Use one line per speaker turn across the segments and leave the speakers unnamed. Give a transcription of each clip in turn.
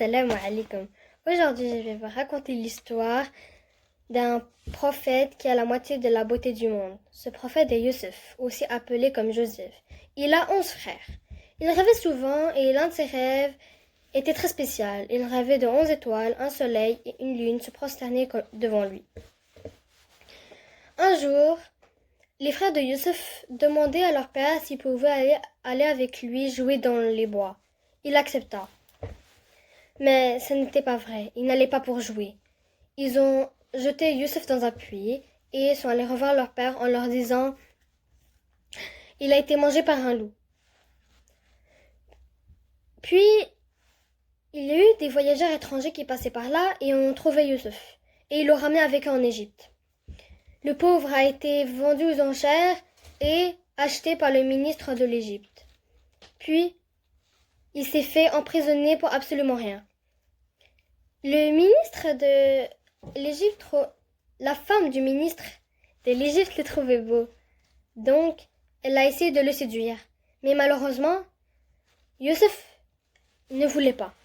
Assalamu alaikum. Aujourd'hui, je vais vous raconter l'histoire d'un prophète qui a la moitié de la beauté du monde. Ce prophète est Youssef, aussi appelé comme Joseph. Il a 11 frères. Il rêvait souvent et l'un de ses rêves était très spécial. Il rêvait de 11 étoiles, un soleil et une lune se prosterner devant lui. Un jour, les frères de Youssef demandaient à leur père s'ils pouvaient aller avec lui jouer dans les bois. Il accepta. Mais ce n'était pas vrai, ils n'allaient pas pour jouer. Ils ont jeté Youssef dans un puits et sont allés revoir leur père en leur disant « Il a été mangé par un loup ». Puis, il y a eu des voyageurs étrangers qui passaient par là et ont trouvé Youssef. Et ils l'ont ramené avec eux en Égypte. Le pauvre a été vendu aux enchères et acheté par le ministre de l'Égypte. Puis, il s'est fait emprisonner pour absolument rien. Le ministre de l'Égypte, la femme du ministre de l'Égypte le trouvait beau. Donc, elle a essayé de le séduire. Mais malheureusement, Youssef ne voulait pas.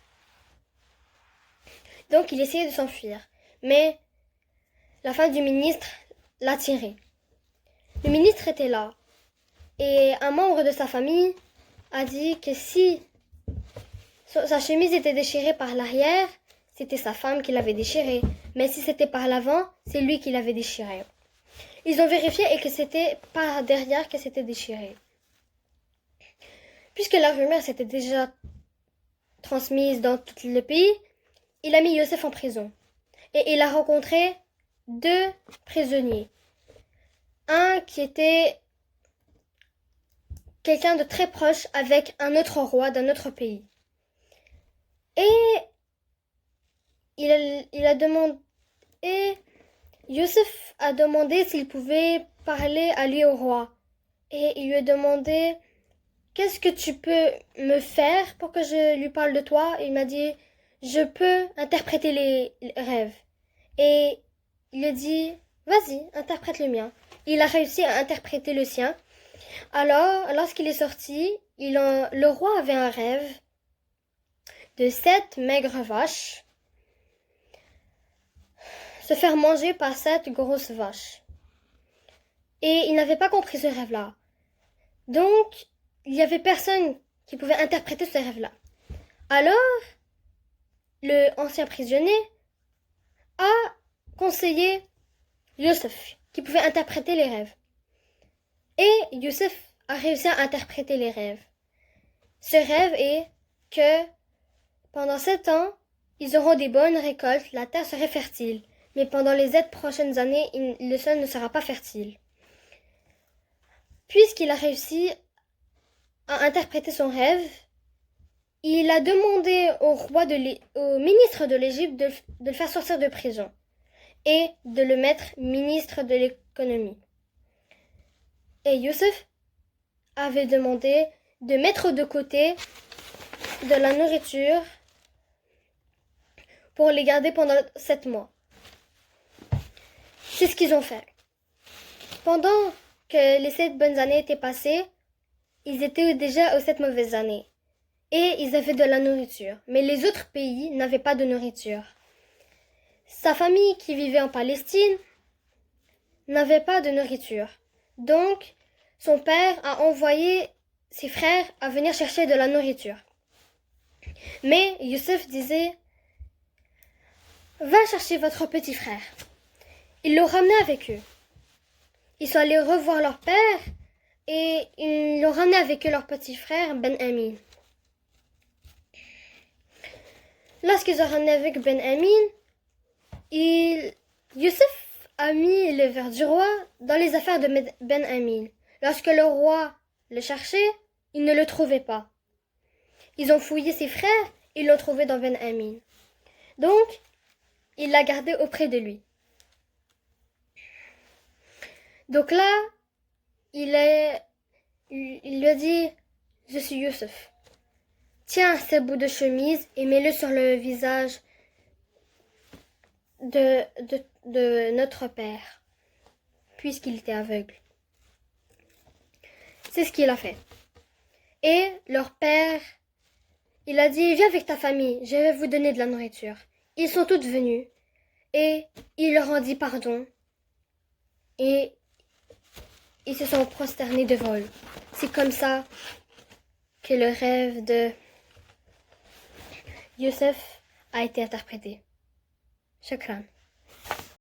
Donc, il essayait de s'enfuir. Mais la femme du ministre l'a tiré. Le ministre était là. Et un membre de sa famille a dit que si sa chemise était déchirée par l'arrière, c'était sa femme qui l'avait déchirée. Mais si c'était par l'avant, c'est lui qui l'avait déchirée. Ils ont vérifié et que c'était par derrière que c'était déchiré. Puisque la rumeur s'était déjà transmise dans tout le pays, il a mis Youssef en prison. Et il a rencontré 2 prisonniers. Un qui était quelqu'un de très proche avec un autre roi d'un autre pays. Et il a demandé, Youssef a demandé s'il pouvait parler à lui au roi. Et il lui a demandé, qu'est-ce que tu peux me faire pour que je lui parle de toi? Et il m'a dit, je peux interpréter les rêves. Et il a dit, vas-y, interprète le mien. Il a réussi à interpréter le sien. Alors, lorsqu'il est sorti, le roi avait un rêve de 7 maigres vaches se faire manger par 7 grosses vaches. Et il n'avait pas compris ce rêve-là. Donc, il n'y avait personne qui pouvait interpréter ce rêve-là. Alors, le ancien prisonnier a conseillé Youssef, qui pouvait interpréter les rêves. Et Youssef a réussi à interpréter les rêves. Ce rêve est que pendant 7 ans, ils auront des bonnes récoltes, la terre serait fertile. Mais pendant les 7 prochaines années, le sol ne sera pas fertile. Puisqu'il a réussi à interpréter son rêve, il a demandé au ministre de l'Égypte de le faire sortir de prison et de le mettre ministre de l'économie. Et Youssef avait demandé de mettre de côté de la nourriture pour les garder pendant 7 mois. C'est ce qu'ils ont fait. Pendant que les 7 bonnes années étaient passées, ils étaient déjà aux 7 mauvaises années. Et ils avaient de la nourriture. Mais les autres pays n'avaient pas de nourriture. Sa famille qui vivait en Palestine n'avait pas de nourriture. Donc, son père a envoyé ses frères à venir chercher de la nourriture. Mais Youssef disait, va chercher votre petit frère. Ils l'ont ramené avec eux. Ils sont allés revoir leur père et ils l'ont ramené avec eux leur petit frère Ben Amin. Lorsqu'ils ont ramené avec Ben Amin, Youssef a mis le verre du roi dans les affaires de Ben Amin. Lorsque le roi le cherchait, il ne le trouvait pas. Ils ont fouillé ses frères et l'ont trouvé dans Ben Amin. Donc, il l'a gardé auprès de lui. Donc là, il lui a dit, je suis Youssef. Tiens ce bout de chemise et mets-le sur le visage de notre père, puisqu'il était aveugle. C'est ce qu'il a fait. Et leur père Il a dit, viens avec ta famille, je vais vous donner de la nourriture. Ils sont tous venus et il leur a dit pardon et ils se sont prosternés devant eux. C'est comme ça que le rêve de Youssef a été interprété. Shukran.